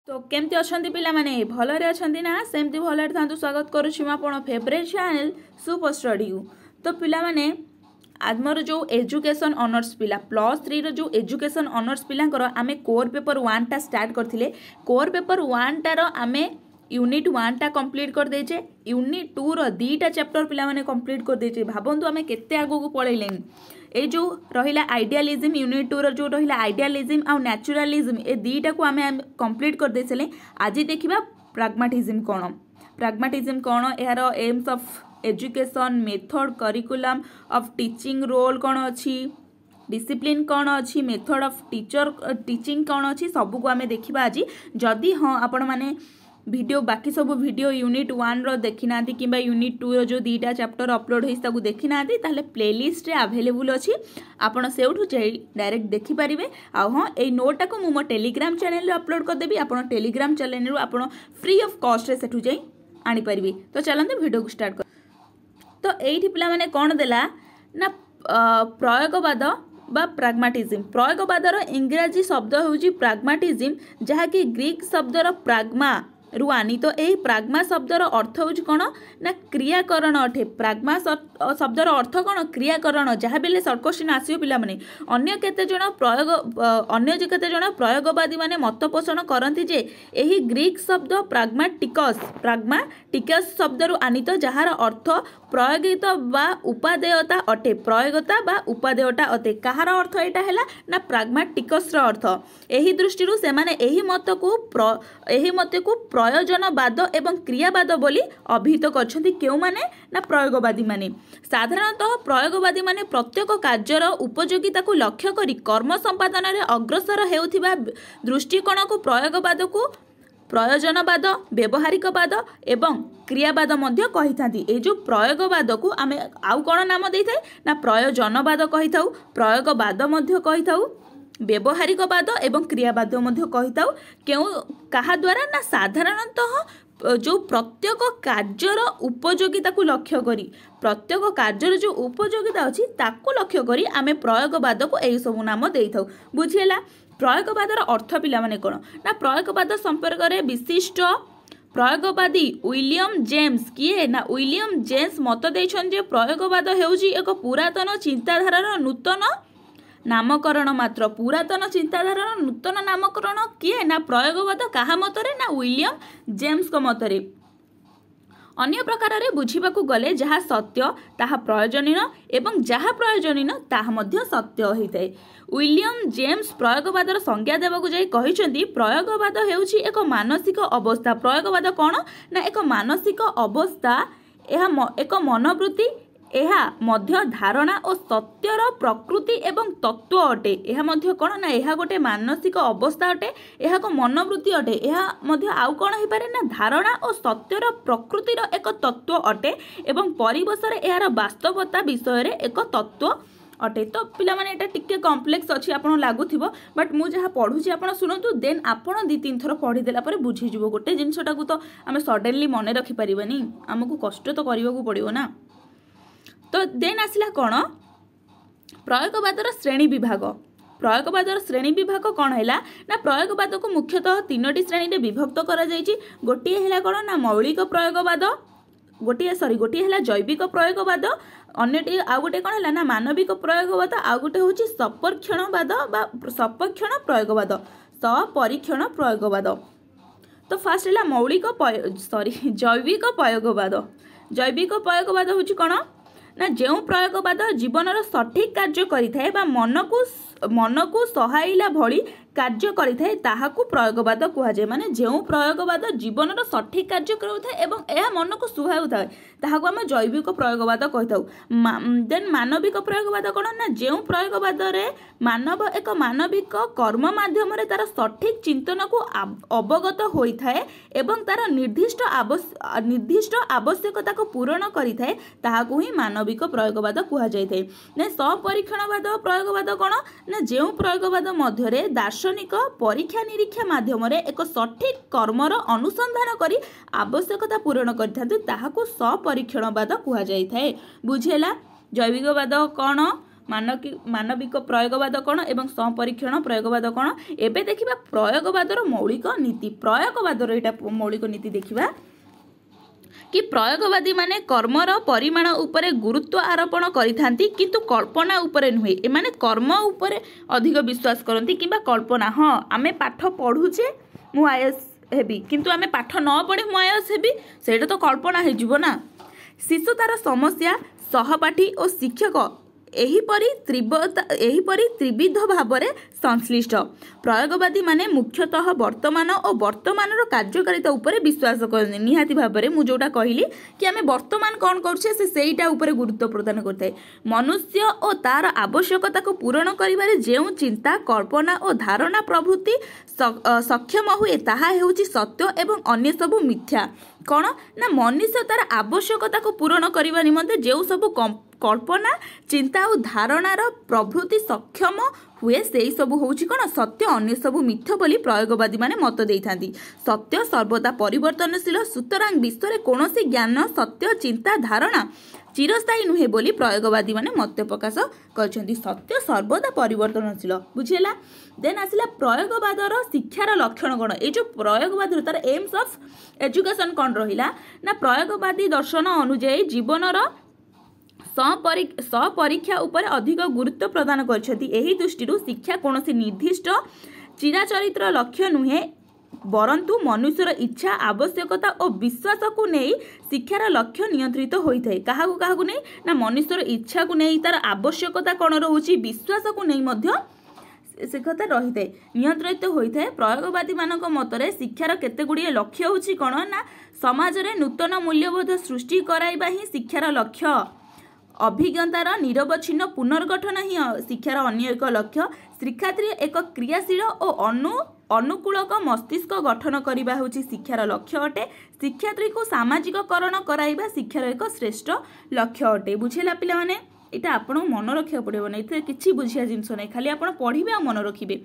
तो केमती अछंती पिला माने भलरे अछंती ना सेमती भलरे थांतु स्वागत करूछि म आपण favourite channel super study you. तो पिला माने आज मोर जो एजुकेशन ऑनर्स पिला +3 रो जो एजुकेशन ऑनर्स पिलांकर आमे कोर पेपर 1 टा स्टार्ट करथिले। कोर पेपर 1 टार आमे यूनिट 1 टा कंप्लीट कर देचे। यूनिट 2 रो 2टा चैप्टर पिला माने कंप्लीट कर देचे। भाबंतु आमे केते आगो को पळैलेनी। ए जो रहिला आइडियलिज्म यूनिट 2 रो जो रहिला आइडियलिज्म आ नेचुरलिज्म ए दीटा को आमे कंप्लीट कर देछले। आज देखिबा प्रैग्मेटिज्म कोन। प्रैग्मेटिज्म कोन एहार aims of education method curriculum of teaching role कोन अछि डिसिप्लिन कोन अछि मेथड ऑफ टीचर टीचिंग कोन अछि सब को आमे देखिबा आज। जदि हां आपण माने वीडियो बाकी सब वीडियो यूनिट 1 रो देखि नांती किबा यूनिट 2 रो जो 2टा चैप्टर अपलोड होइस ताकू देखि नांती ताले प्लेलिस्ट रे अवेलेबल अछि। आपण सेउठु डायरेक्ट देखि परिबे। आ हां ए नोट को मो टेलीग्राम चैनल रे अपलोड कर देबी। आपण टेलीग्राम चैनल रो आपण फ्री ऑफ कॉस्ट रे सेठु जाई आनी परिबे। तो चलंते वीडियो को स्टार्ट कर। तो एठी पिला माने कोन देला ना प्रयोगवाद बा प्रैग्मेटिज्म। प्रयोगवादर इंग्रजी शब्द होउची प्रैग्मेटिज्म जहा कि ग्रीक शब्दर प्राग्मा रुआनी। तो यही प्राग्मा शब्दर अर्थ होउची कोन ना क्रियाकरण अठे। प्राग्मा शब्दर अर्थ कोन क्रियाकरण। जहा बेले शॉर्ट क्वेश्चन आसियो पिला माने अन्य केते जण प्रयोगवादी माने मत पोषण करंती जे एही ग्रीक शब्द प्राग्माटिकस शब्दरु आनीत जहार अर्थ प्रयोगित बा उपादेयता अटे। प्रयोगता बा उपादेयता अटे। कहार अर्थ एटा हैला ना प्राग्माटिकस रो अर्थ। एही दृष्टिरु से माने एही मत को प्रयोजनवाद एवं क्रियावाद बोली अभिहित करछन्ती। केउ माने ना प्रयोगवादी माने। साधारणतः प्रयोगवादी माने प्रत्येक कार्यर उपयोगिता को लक्ष्य करी कर्म संपादन रे अग्रसर हेउथिबा दृष्टिकोण को प्रयोगवाद को प्रयोजनवाद व्यवहारिकवाद एवं क्रियावाद मध्य कहि थांती। ए जो प्रयोगवाद को आमे आउ कोन नाम देइ थाए ना प्रयोजनवाद कहि थाउ प्रयोगवाद मध्य कहि थाउ व्यवहारिकवाद एवं क्रियावाद मध्य कहि थाउ। केउ कहा द्वारा ना साधारणतः जो प्रत्येक कार्यर उपयोगिता को लक्ष्य करी प्रत्येक कार्यर जो उपयोगिता अछि ताको लक्ष्य करी आमे प्रयोगवाद को एई सब नाम देइ थाउ। बुझियला प्रयोगवादर अर्थ पिला माने कोन ना प्रयोगवाद संपर्क रे विशिष्ट प्रयोगवादी विलियम जेम्स किए ना विलियम जेम्स मत देइछन जे प्रयोगवाद हेउची एक पुरातन चिंताधारार नूतन नामकरण मात्र। पुरातन चिंताधारार नूतन नामकरण किए ना प्रयोगवाद कहा मतरे ना विलियम जेम्स को मतरे। अन्य प्रकार रे बुझिबाकू गले जहा सत्य ताहा प्रयोजनीय एवं जहा प्रयोजनीय ताहा मध्य सत्य होइतै। विलियम जेम्स प्रयोगवादर संज्ञा देबाकू जाई कहिसंती प्रयोगवाद हेउची एक मानसिक अवस्था। प्रयोगवाद कोन ना एक मानसिक अवस्था। एहा एक मनोवृत्ति एहा मध्य धारणा और सत्यर प्रकृति एवं तत्व अटे। एहा मध्य कोन ना एहा गोटे मानसिक अवस्था अटे। एहा को मनोवृत्ति अटे। एहा मध्य आउ कोन हे पारे ना धारणा और सत्यर प्रकृतिर एक तत्व अटे एवं परिवेश रे एहार वास्तवता विषय रे एक तत्व अटे। तो पिला माने एटा टिके कॉम्प्लेक्स अछि आपण लागुथिबो बट मु जहा पढुची आपण सुनंतु देन आपण 2-3 थर पढी देला परे बुझी जिवो। गोटे जिंसटा को तो हमें सडनली मने रखि परिबानी हमकु कष्ट तो करबाकू पड़िबो ना। तो देन आसिला कोन प्रयोगवादर श्रेणी विभाग। प्रयोगवादर श्रेणी विभाग कोन हैला ना प्रयोगवाद को मुख्यतः 3टी श्रेणी रे विभक्त करा जायछि। गोटी हैला कोन ना मौलिक प्रयोगवाद गोटी हैला जैविक प्रयोगवाद अन्यटी आ गोटे कोन हैला ना मानविक प्रयोगवाद आ गोटे होछि सपरीक्षणवाद बा सपरीक्षण प्रयोगवाद सपरीक्षण प्रयोगवाद। तो फर्स्ट हैला मौलिक जैविक प्रयोगवाद। जैविक प्रयोगवाद होछि कोन ना जो प्रयोगवाद जीवनर सठिक कार्य करिथाए बा मन को सहायला भली कार्य करिथाए ताहाकू प्रयोगवाद कुहा जाय। माने जो प्रयोगवाद जीवनर सठिक कार्य करूथाए एवं एहा मन को सुहाउथाए ताहाकू हम जैविक प्रयोगवाद कहिथाउ। देन मानविक प्रयोगवाद कोन ना जो प्रयोगवाद रे मानव एक मानविक कर्म माध्यम रे तार सठिक चिंतन को अवगत होइथाए एवं तार निर्दिष्ट आवश्यकता को पूर्ण करिथाए ताहाकू ही मानविक प्रयोगवाद कुहा जायथाए। ने सपरीक्षणवाद प्रयोगवाद कोन ना जो प्रयोगवाद मध्य रे दार्शनिक परीक्षा निरीक्षा माध्यम रे एक सठिक कर्मर अनुसंधान करी आवश्यकता पूर्ण करिथांतु ताहाकू सपरीक्षणवाद कुहा जायथाए। बुझेला जैविकवाद कोन मानविक प्रयोगवाद कौन एवं संपरीक्षण प्रयोगवाद कौन एबे देखिबा प्रयोगवादर मौलिक नीति प्रयोगवादर एटा मौलिक नीति देखिबा कि प्रयोगवादी माने कर्मर परिमाण उपरे गुरुत्व आरोपण करिथांती किंतु कल्पना उपरे नुहे एमाने कर्म उपरे अधिक विश्वास करती किंबा कल्पना हाँ आमे पाठ पढ़ुचे मु आईएएस हेबी किंतु आमे पाठ न पढ़े मु आईएएस हेबी सेटा तो कल्पना हे जिवो ना शिशु तार समस्या सहपाठी और शिक्षक एहीपरी त्रिविध भाव में संश्लिष्ट प्रयोगवादी माने मुख्यतः वर्तमान और वर्तमान कार्यकारिता उपरे विश्वास करते निहाती भाव में मुझे जोटा कहली कि आम वर्तमान कौन करछे सेटा उपरे गुरुत्व प्रदान करते मनुष्य और तार आवश्यकता को पूरण करिबारे जेउ चिंता कल्पना और धारणा प्रभृति सक्षम हुए ताहा हेउची सत्य एवं अन्य सबु मिथ्या कौन ना मनुष्य तार आवश्यकता को पूरण करने निमंते जो सब कल्पना चिंता और धारणार प्रभृति सक्षम हुए से सब होउची कौन सत्य अन्य सबु मिथ्या बोली प्रयोगवादी माने मत देइथांती सत्य सर्वदा परिवर्तनशील सुतरां विश्व में कौनसी ज्ञान सत्य चिंता धारणा चिरस्थायी नुहे बोली प्रयोगवादी माने मत प्रकाश करछंती सत्य सर्वदा परिवर्तनशील बुझिला देन आसिला प्रयोगवादर शिक्षार लक्षण कौन ए जो प्रयोगवाद तार एम्स ऑफ एजुकेशन कौन रहिला ना प्रयोगवादी दर्शन अनुଯାयी जीवनर सपरीक्षा उपर अधिक गुरुत्व प्रदान करछंती एही दृष्टिरु शिक्षा कौनसी निर्दिष्ट चिराचरित्र लक्ष्य नुहे बरंतु मनुष्यर इच्छा आवश्यकता और विश्वास को नहीं शिक्षार लक्ष्य नियंत्रित होता है क्या नहीं ना मनुष्यर इच्छा को नहीं तार आवश्यकता कौन रोचे विश्वास को नहीं मध्य से कथा रही है नियंत्रित होता है प्रयोगवादी मानक मतरे शिक्षार केते गुड़िए लक्ष्य होची कौन ना समाज में नूतन मूल्यबोध सृष्टि कराइबा ही शिक्षार लक्ष्य अभिज्ञतार निरवच्छिन्न पुनर्गठन ही शिक्षार अन्य एक लक्ष्य शिक्षार्थी एक क्रियाशील और अनुकूलक मस्तिष्क गठन करने हूँ शिक्षार लक्ष्य अटे शिक्षार्थी को सामाजिककरण कराइबा शिक्षार एक श्रेष्ठ लक्ष्य अटे बुझेला पिला माने एटा आपन मन रखा पड़े ना ये किसी बुझिया जिनस ना खाली आप पढ़े और मन रखिए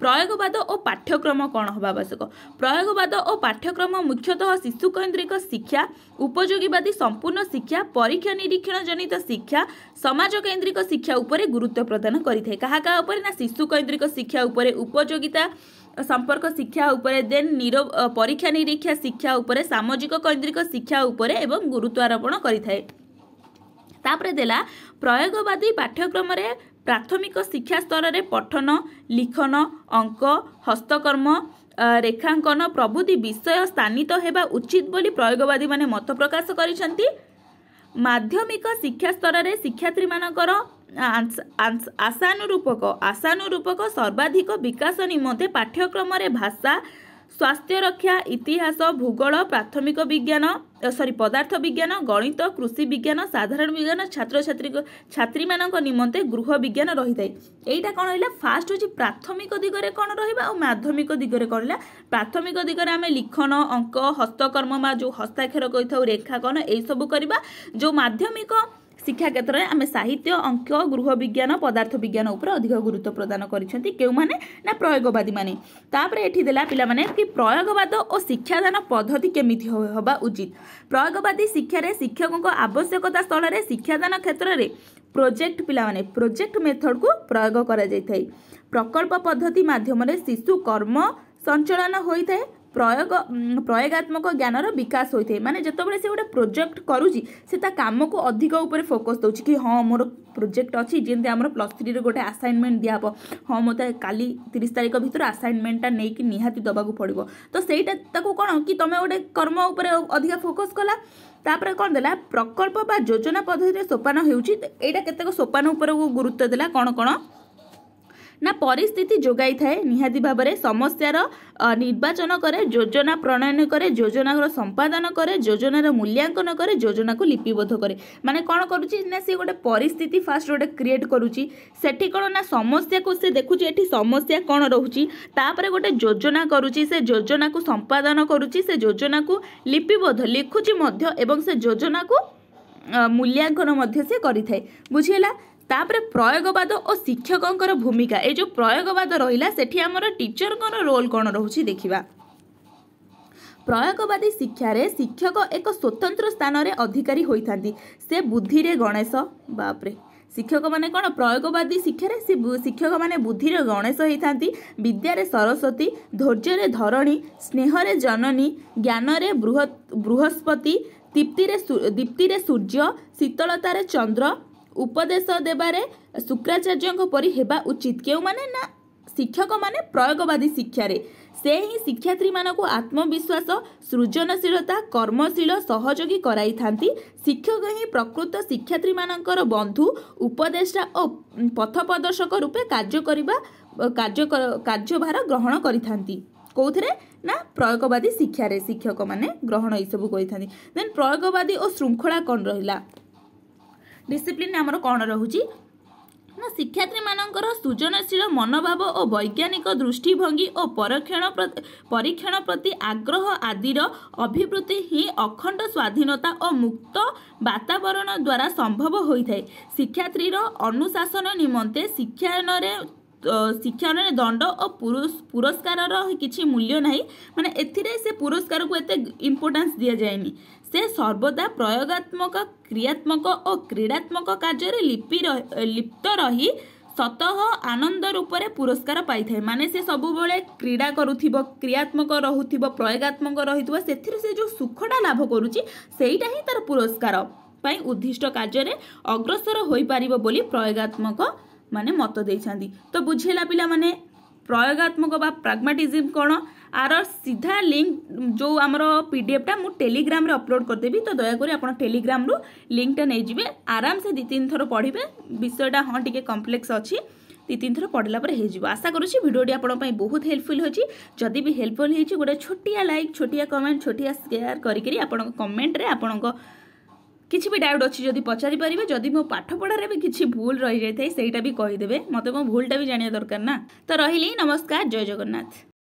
प्रयोगवाद और पाठ्यक्रम कौन होगा आवश्यक प्रयोगवाद और पाठ्यक्रम मुख्यतः शिशु केन्द्रिक शिक्षा उपयोगीवादी संपूर्ण शिक्षा परीक्षा निरीक्षण जनित शिक्षा समाज केन्द्रिक शिक्षा उपरे गुरुत्व प्रदान करिथे कहा उपरे ना शिशु केन्द्रिक शिक्षा उपरे उपयोगिता संपर्क शिक्षा उपरे देन परीक्षा निरीक्षा शिक्षा उपरे सामाजिक केन्द्रिक शिक्षा उपरे एवं गुरुत्व आरोपण करिଥାଏ तापरे देला प्रयोगवादी पाठ्यक्रम रे प्राथमिक शिक्षा स्तर रे पठन लिखन अंक हस्तकर्म रेखांकन प्रभृति विषय स्थानित हेबा उचित बोली प्रयोगवादी माने मत प्रकाश करिसंती माध्यमिक शिक्षा स्तर रे शिक्षार्थी मानकर आशानुरूपक सर्वाधिक विकास निमंते पाठ्यक्रम रे भाषा स्वास्थ्य रक्षा इतिहास भूगोल प्राथमिक विज्ञान पदार्थ विज्ञान गणित कृषि विज्ञान साधारण विज्ञान छात्र छात्री मानक निमंते गृह विज्ञान रही है यहीटा कौन रहा फास्ट हूँ प्राथमिक दिगरे कौन रहा और माध्यमिक दिगरे कौन रहा प्राथमिक दिगरे आम लिखन अंक हस्तकर्म जो हस्ताक्षर कही रेखांकन यही सब करवा जो माध्यमिक शिक्षा क्षेत्र में आम साहित्य अंक गृह विज्ञान पदार्थ विज्ञान उपर अधिक गुरुत्व प्रदान करिसेंती केउ माने ना प्रयोगवादी माने तापरे एठी देला पिला माने कि प्रयोगवाद और शिक्षादान पद्धति केमिति होबा उचित प्रयोगवादी शिक्षा रे शिक्षकों को आवश्यकता स्थल रे शिक्षादान क्षेत्र रे प्रोजेक्ट पिला माने प्रोजेक्ट मेथड को प्रयोग करा जाय थाई प्रकल्प पद्धति माध्यम रे शिशु कर्म संचालन होई थाए प्रयोगात्मक ज्ञानर विकास होता है माने जितेबाला से गोटे प्रोजेक्ट करुँची से काम को अधिक ऊपर फोकस दूसरी कि हाँ मोर प्रोजेक्ट अच्छी जमी आम +3 गोटे असाइनमेंट दिहब हाँ मत काली 30 तारीख भर असाइनमेंटा नहीं निहाती दबाक पड़ो तो सहीटा कौन कि तुम गोटे कर्म उपर अधिक फोकस कला तापर कौन देला प्रकल्प बा योजना पद्धति सोपान होटा केतक सोपान उपर गुरुत्व देला कौन कौन ना परिस्थिति जोगाई थाए निहाती भाव में समस्यार निर्वाचन करे योजना प्रणयन करे योजना संपादन करे योजनार मूल्यांकन करे योजना को लिपिबद्ध करे माने कौन करुची ना सी गोटे परिस्थिति फास्ट गोटे क्रिएट करुची सेठी कौन ना समस्या को से देखुची एठी समस्या कौन रहुची तापर गोटे योजना करुची से योजना को संपादन करुची से योजना को लिपिबद्ध लिखुची मध्य एवं से योजना को मूल्यांकन मध्य से करिथाए बुझिला तापर प्रयोगवाद और शिक्षकों भूमिका ये जो प्रयोगवाद रहा सेठी आमर टीचर रोल कौन रोचे देखा प्रयोगवादी शिक्षा रे शिक्षक एक स्वतंत्र स्थान रे अधिकारी होइथांती से बुद्धि रे गणेश बापरे शिक्षक माने कौन प्रयोगवादी शिक्षा शिक्षक माने बुद्धि गणेश होता विद्यारे सरस्वती धैर्य धरणी स्नेहरे जननी ज्ञानरे बृहस्पति दीप्ति सूर्य शीतलतार चंद्र उपदेश देवारे शुक्राचार्य परी हेबा उचित क्यों माने ना शिक्षक माने प्रयोगवादी शिक्षा से ही शिक्षार्थी मानक आत्मविश्वास सृजनशीलता कर्मशील सहयोगी कराई थांती। शिक्षक ही प्रकृत शिक्षार्थी मानकर बंधु उपदेष्टा और पथ प्रदर्शक रूपे कार्यभार ग्रहण करिथांती कौथरे ना प्रयोगवादी शिक्षा रे शिक्षक माने ग्रहण ये सब करिथांती। देन प्रयोगवादी और श्रृंखला कौन रहिला डिसिप्लिन आमर कौन रहुची ना शिक्षार्थी मानकर सृजनशील मनोभाव और वैज्ञानिक दृष्टिभंगी और परीक्षण प्रति आग्रह आदिर अभिवृद्धि ही अखंड स्वाधीनता और मुक्त वातावरण द्वारा संभव होता है। शिक्षार्थी अनुशासन निमंते शिक्षण दंड और पुरस्कार किसी मूल्य नहीं माने एथिरे से पुरस्कार को एते इम्पोर्टेंस दिया जाएनी। से सर्वदा प्रयोगात्मक क्रियात्मक और क्रीडात्मक कार्य लिप्त रही स्वतः आनंद रूप से पुरस्कार पाई थाए माने से सब बेले क्रीड़ा करुथिबो क्रियात्मक रहुथिबो प्रयोगात्मक रहिथिबो सेथिर से जो सुखटा लाभ करूची सेईटा ही तार पुरस्कार पाई उद्दिष्ट कार्य रे अग्रसर होई पारिबो बोली प्रयोगात्मक माने मत देइछांदी। तो बुझेला पिला माने प्रयोगात्मक बा प्राग्माटिज्म कौन आर सीधा लिंक जो आमर पीडीएफ टा मु टेलीग्राम रे अपलोड कर देबी। तो दयाकोरी आपण टेलीग्राम रु लिंक टा नै जिवे आराम से 2-3 थर पढ़िबे विषयटा हाँ टिके कॉम्प्लेक्स अछि 2-3 थर पढ़ला पर हे जिवो। आशा करूची वीडियोटी आपण पई बहुत हेल्पफुल होची। जदि भी हेल्पफुल हेची गोटे छोटिया लाइक छोटिया कमेंट छोटिया शेयर करी आपण कमेंट रे आपण किसी भी डाउट अच्छी जदि पचारि पारिबे जदि मो पाठ पढ़ारे भी किसी भूल रही जाए सेटा भी कहीदेवे मत मो भूलटा भी जानिया दरकार ना। तो रहिली नमस्कार जय जगन्नाथ।